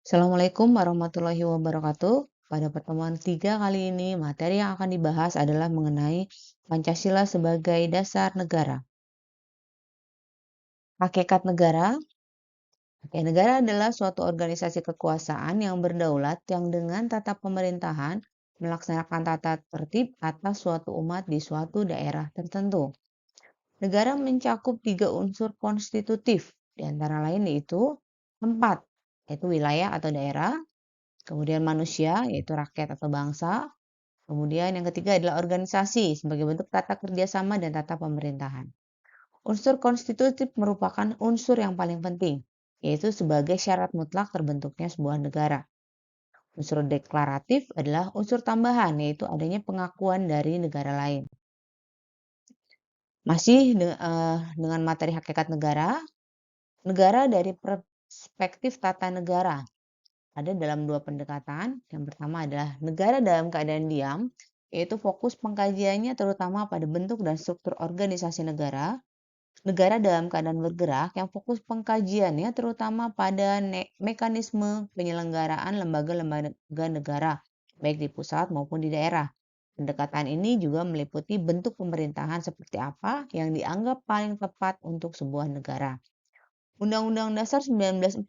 Assalamualaikum warahmatullahi wabarakatuh. Pada pertemuan tiga kali ini, materi yang akan dibahas adalah mengenai Pancasila sebagai dasar negara. Hakikat negara, hakikat negara adalah suatu organisasi kekuasaan yang berdaulat yang dengan tata pemerintahan melaksanakan tata tertib atas suatu umat di suatu daerah tertentu. Negara mencakup tiga unsur konstitutif, di antara lain yaitu tempat, yaitu wilayah atau daerah, kemudian manusia, yaitu rakyat atau bangsa. Kemudian yang ketiga adalah organisasi sebagai bentuk tata kerjasama dan tata pemerintahan. Unsur konstitutif merupakan unsur yang paling penting, yaitu sebagai syarat mutlak terbentuknya sebuah negara. Unsur deklaratif adalah unsur tambahan, yaitu adanya pengakuan dari negara lain. Masih dengan materi hakikat negara, negara dari perspektif tata negara ada dalam dua pendekatan. Yang pertama adalah negara dalam keadaan diam, yaitu fokus pengkajiannya terutama pada bentuk dan struktur organisasi negara. Negara dalam keadaan bergerak yang fokus pengkajiannya terutama pada mekanisme penyelenggaraan lembaga-lembaga negara, baik di pusat maupun di daerah. Pendekatan ini juga meliputi bentuk pemerintahan seperti apa yang dianggap paling tepat untuk sebuah negara. Undang-Undang Dasar 1945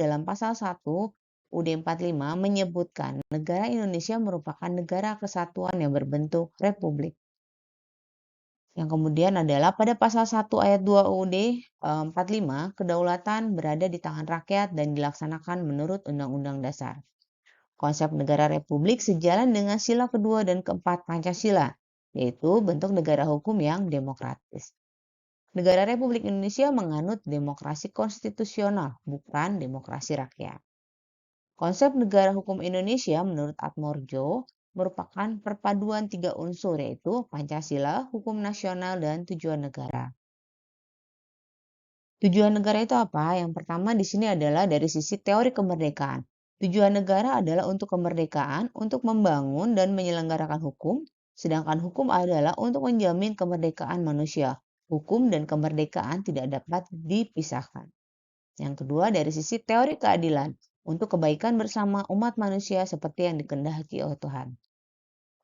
dalam pasal 1 UUD 45 menyebutkan negara Indonesia merupakan negara kesatuan yang berbentuk republik. Yang kemudian adalah pada pasal 1 ayat 2 UUD 45, kedaulatan berada di tangan rakyat dan dilaksanakan menurut Undang-Undang Dasar. Konsep negara republik sejalan dengan sila kedua dan keempat Pancasila, yaitu bentuk negara hukum yang demokratis. Negara Republik Indonesia menganut demokrasi konstitusional, bukan demokrasi rakyat. Konsep negara hukum Indonesia menurut Atmorjo merupakan perpaduan tiga unsur, yaitu Pancasila, hukum nasional, dan tujuan negara. Tujuan negara itu apa? Yang pertama di sini adalah dari sisi teori kemerdekaan. Tujuan negara adalah untuk kemerdekaan, untuk membangun dan menyelenggarakan hukum, sedangkan hukum adalah untuk menjamin kemerdekaan manusia. Hukum dan kemerdekaan tidak dapat dipisahkan. Yang kedua, dari sisi teori keadilan, untuk kebaikan bersama umat manusia seperti yang dikehendaki oleh Tuhan.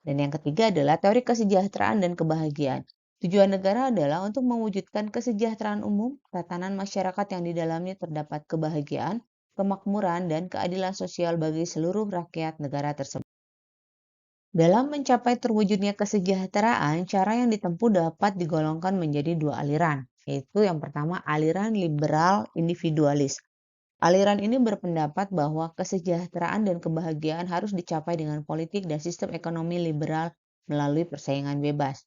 Dan yang ketiga adalah teori kesejahteraan dan kebahagiaan. Tujuan negara adalah untuk mewujudkan kesejahteraan umum, tatanan masyarakat yang di dalamnya terdapat kebahagiaan, kemakmuran, dan keadilan sosial bagi seluruh rakyat negara tersebut. Dalam mencapai terwujudnya kesejahteraan, cara yang ditempuh dapat digolongkan menjadi dua aliran, yaitu yang pertama aliran liberal individualis. Aliran ini berpendapat bahwa kesejahteraan dan kebahagiaan harus dicapai dengan politik dan sistem ekonomi liberal melalui persaingan bebas.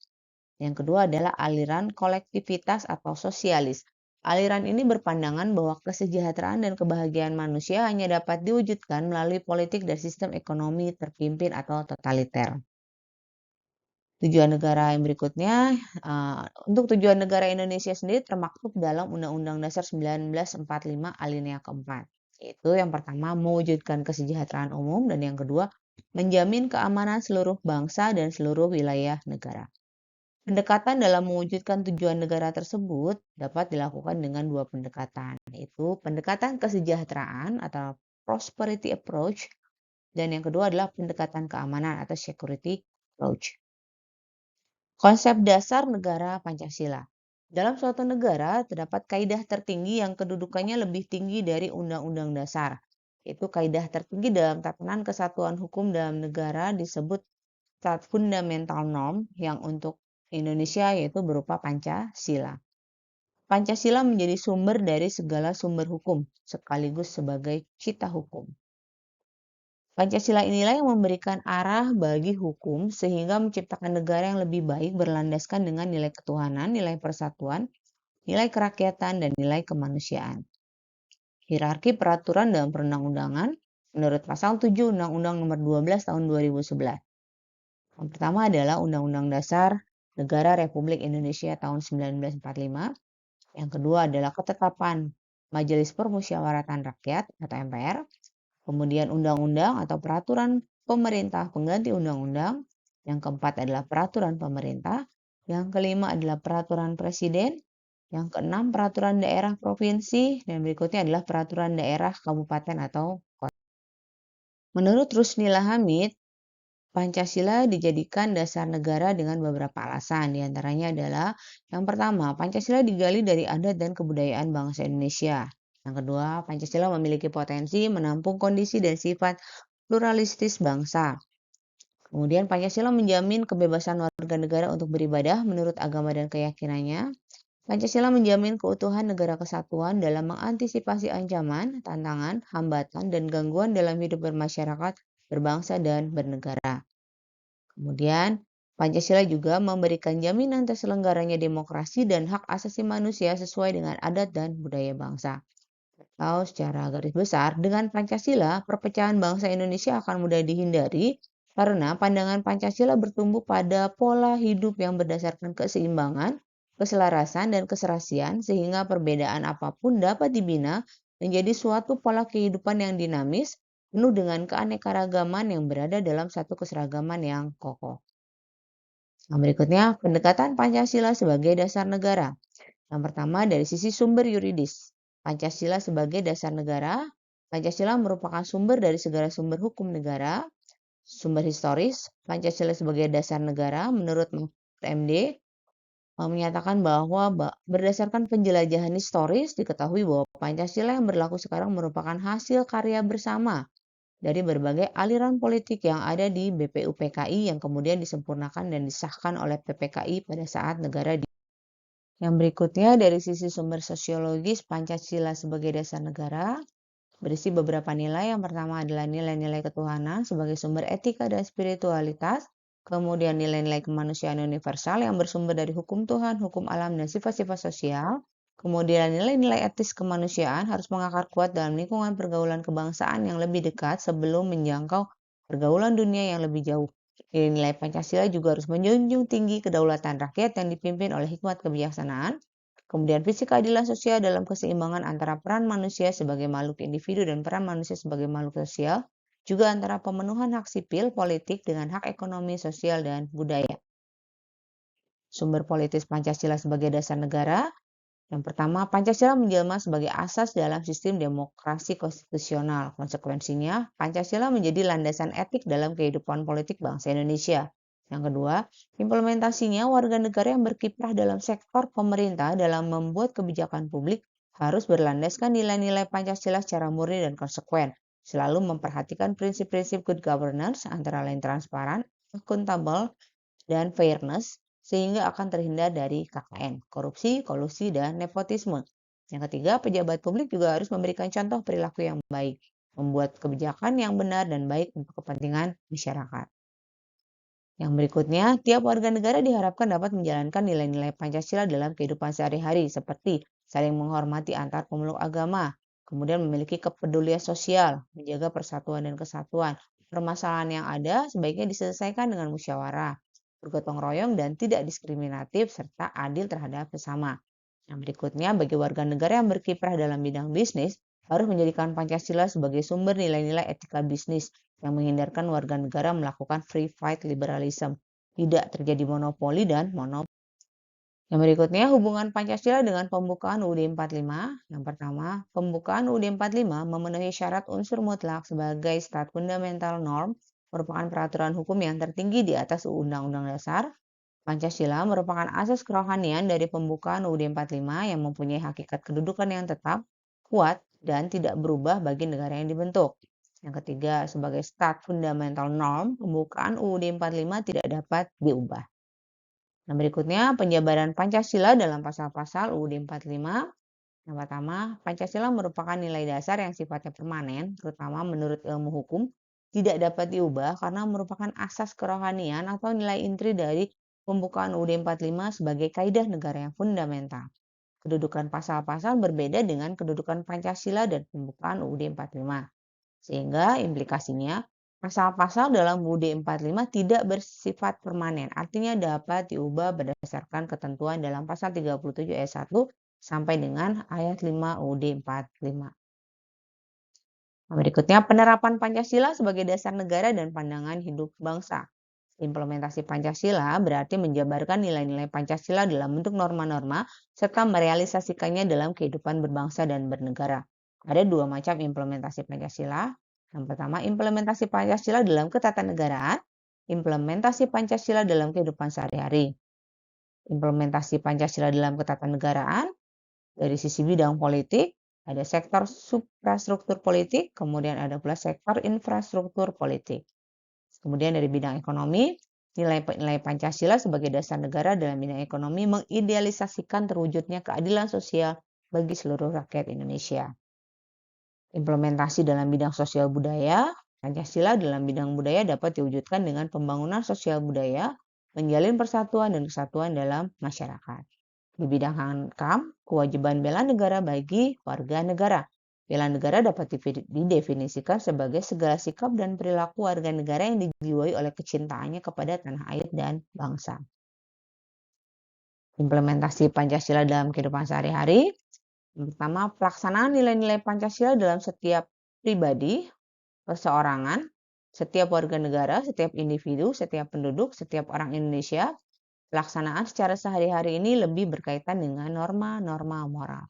Yang kedua adalah aliran kolektivitas atau sosialis. Aliran ini berpandangan bahwa kesejahteraan dan kebahagiaan manusia hanya dapat diwujudkan melalui politik dan sistem ekonomi terpimpin atau totaliter. Tujuan negara yang berikutnya, untuk tujuan negara Indonesia sendiri termaktub dalam Undang-Undang Dasar 1945 alinea keempat. Itu yang pertama mewujudkan kesejahteraan umum dan yang kedua menjamin keamanan seluruh bangsa dan seluruh wilayah negara. Pendekatan dalam mewujudkan tujuan negara tersebut dapat dilakukan dengan dua pendekatan, yaitu pendekatan kesejahteraan atau prosperity approach dan yang kedua adalah pendekatan keamanan atau security approach. Konsep dasar negara Pancasila. Dalam suatu negara terdapat kaidah tertinggi yang kedudukannya lebih tinggi dari undang-undang dasar. Itu kaidah tertinggi dalam tatanan kesatuan hukum dalam negara disebut fundamental norm yang untuk Indonesia yaitu berupa Pancasila. Pancasila menjadi sumber dari segala sumber hukum sekaligus sebagai cita hukum. Pancasila inilah yang memberikan arah bagi hukum sehingga menciptakan negara yang lebih baik berlandaskan dengan nilai ketuhanan, nilai persatuan, nilai kerakyatan, dan nilai kemanusiaan. Hierarki peraturan dalam perundang-undangan menurut pasal 7 Undang-Undang Nomor 12 Tahun 2011. Yang pertama adalah Undang-Undang Dasar Negara Republik Indonesia tahun 1945. Yang kedua adalah ketetapan Majelis Permusyawaratan Rakyat atau MPR. Kemudian undang-undang atau peraturan pemerintah pengganti undang-undang. Yang keempat adalah peraturan pemerintah. Yang kelima adalah peraturan presiden. Yang keenam, peraturan daerah provinsi, dan berikutnya adalah peraturan daerah kabupaten atau kota. Menurut Rusnila Hamid, Pancasila dijadikan dasar negara dengan beberapa alasan. Di antaranya adalah yang pertama, Pancasila digali dari adat dan kebudayaan bangsa Indonesia. Yang kedua, Pancasila memiliki potensi menampung kondisi dan sifat pluralistis bangsa. Kemudian Pancasila menjamin kebebasan warga negara untuk beribadah menurut agama dan keyakinannya. Pancasila menjamin keutuhan negara kesatuan dalam mengantisipasi ancaman, tantangan, hambatan, dan gangguan dalam hidup bermasyarakat, berbangsa, dan bernegara. Kemudian, Pancasila juga memberikan jaminan terselenggaranya demokrasi dan hak asasi manusia sesuai dengan adat dan budaya bangsa. Atau secara garis besar, dengan Pancasila, perpecahan bangsa Indonesia akan mudah dihindari karena pandangan Pancasila bertumbuh pada pola hidup yang berdasarkan keseimbangan, keselarasan, dan keserasian sehingga perbedaan apapun dapat dibina menjadi suatu pola kehidupan yang dinamis, penuh dengan keanekaragaman yang berada dalam satu keseragaman yang kokoh. Yang berikutnya, pendekatan Pancasila sebagai dasar negara. Yang pertama, dari sisi sumber yuridis. Pancasila sebagai dasar negara. Pancasila merupakan sumber dari segala sumber hukum negara. Sumber historis, Pancasila sebagai dasar negara menurut MD menyatakan bahwa berdasarkan penjelajahan historis diketahui bahwa Pancasila yang berlaku sekarang merupakan hasil karya bersama dari berbagai aliran politik yang ada di BPUPKI yang kemudian disempurnakan dan disahkan oleh PPKI pada saat negara di. Yang berikutnya dari sisi sumber sosiologis, Pancasila sebagai dasar negara berisi beberapa nilai. Yang pertama adalah nilai-nilai ketuhanan sebagai sumber etika dan spiritualitas. Kemudian nilai-nilai kemanusiaan universal yang bersumber dari hukum Tuhan, hukum alam, dan sifat-sifat sosial. Kemudian nilai-nilai etis kemanusiaan harus mengakar kuat dalam lingkungan pergaulan kebangsaan yang lebih dekat sebelum menjangkau pergaulan dunia yang lebih jauh. Nilai Pancasila juga harus menjunjung tinggi kedaulatan rakyat yang dipimpin oleh hikmat kebijaksanaan. Kemudian visi keadilan sosial dalam keseimbangan antara peran manusia sebagai makhluk individu dan peran manusia sebagai makhluk sosial, juga antara pemenuhan hak sipil, politik dengan hak ekonomi, sosial, dan budaya. Sumber politis Pancasila sebagai dasar negara. Yang pertama, Pancasila menjelma sebagai asas dalam sistem demokrasi konstitusional. Konsekuensinya, Pancasila menjadi landasan etik dalam kehidupan politik bangsa Indonesia. Yang kedua, implementasinya warga negara yang berkiprah dalam sektor pemerintah dalam membuat kebijakan publik harus berlandaskan nilai-nilai Pancasila secara murni dan konsekuen, selalu memperhatikan prinsip-prinsip good governance antara lain transparan, akuntabel, dan fairness, sehingga akan terhindar dari KKN, korupsi, kolusi, dan nepotisme. Yang ketiga, pejabat publik juga harus memberikan contoh perilaku yang baik, membuat kebijakan yang benar dan baik untuk kepentingan masyarakat. Yang berikutnya, tiap warga negara diharapkan dapat menjalankan nilai-nilai Pancasila dalam kehidupan sehari-hari, seperti saling menghormati antar pemeluk agama, kemudian memiliki kepedulian sosial, menjaga persatuan dan kesatuan. Permasalahan yang ada sebaiknya diselesaikan dengan musyawarah, bergotong royong, dan tidak diskriminatif, serta adil terhadap sesama. Yang berikutnya, bagi warga negara yang berkiprah dalam bidang bisnis, harus menjadikan Pancasila sebagai sumber nilai-nilai etika bisnis yang menghindarkan warga negara melakukan free fight liberalism, tidak terjadi monopoli dan monopoli. Yang berikutnya, hubungan Pancasila dengan pembukaan UUD 45. Yang pertama, pembukaan UUD 45 memenuhi syarat unsur mutlak sebagai stat fundamental norm, merupakan peraturan hukum yang tertinggi di atas Undang-Undang Dasar. Pancasila merupakan asas kerohanian dari pembukaan UUD 45 yang mempunyai hakikat kedudukan yang tetap, kuat, dan tidak berubah bagi negara yang dibentuk. Yang ketiga, sebagai stat fundamental norm, pembukaan UUD 45 tidak dapat diubah. Nah, berikutnya penjabaran Pancasila dalam pasal-pasal UUD 45. Yang pertama, Pancasila merupakan nilai dasar yang sifatnya permanen, terutama menurut ilmu hukum, tidak dapat diubah karena merupakan asas kerohanian atau nilai intri dari pembukaan UUD 45 sebagai kaidah negara yang fundamental. Kedudukan pasal-pasal berbeda dengan kedudukan Pancasila dan pembukaan UUD 45. Sehingga implikasinya, pasal-pasal dalam UUD 45 tidak bersifat permanen, artinya dapat diubah berdasarkan ketentuan dalam pasal 37 ayat 1 sampai dengan ayat 5 UUD 45. Nah, berikutnya penerapan Pancasila sebagai dasar negara dan pandangan hidup bangsa. Implementasi Pancasila berarti menjabarkan nilai-nilai Pancasila dalam bentuk norma-norma serta merealisasikannya dalam kehidupan berbangsa dan bernegara. Ada dua macam implementasi Pancasila. Yang pertama, implementasi Pancasila dalam ketatanegaraan, implementasi Pancasila dalam kehidupan sehari-hari. Implementasi Pancasila dalam ketatanegaraan dari sisi bidang politik, ada sektor suprastruktur politik, kemudian ada pula sektor infrastruktur politik. Kemudian dari bidang ekonomi, nilai-nilai Pancasila sebagai dasar negara dalam bidang ekonomi mengidealisasikan terwujudnya keadilan sosial bagi seluruh rakyat Indonesia. Implementasi dalam bidang sosial budaya, Pancasila dalam bidang budaya dapat diwujudkan dengan pembangunan sosial budaya, menjalin persatuan dan kesatuan dalam masyarakat. Di bidang HAM, kewajiban bela negara bagi warga negara. Bela negara dapat didefinisikan sebagai segala sikap dan perilaku warga negara yang dijiwai oleh kecintaannya kepada tanah air dan bangsa. Implementasi Pancasila dalam kehidupan sehari-hari. Yang pertama, pelaksanaan nilai-nilai Pancasila dalam setiap pribadi, perseorangan, setiap warga negara, setiap individu, setiap penduduk, setiap orang Indonesia. Pelaksanaan secara sehari-hari ini lebih berkaitan dengan norma-norma moral.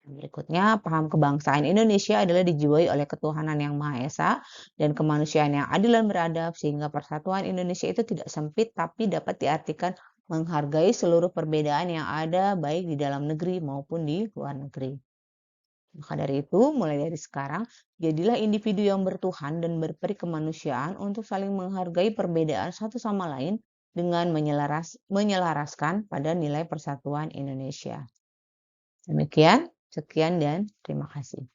Berikutnya, paham kebangsaan Indonesia adalah dijiwai oleh ketuhanan yang Maha Esa dan kemanusiaan yang adil dan beradab, sehingga persatuan Indonesia itu tidak sempit tapi dapat diartikan menghargai seluruh perbedaan yang ada baik di dalam negeri maupun di luar negeri. Maka dari itu, mulai dari sekarang, jadilah individu yang bertuhan dan berperi kemanusiaan untuk saling menghargai perbedaan satu sama lain dengan menyelaraskan pada nilai persatuan Indonesia. Demikian, sekian dan terima kasih.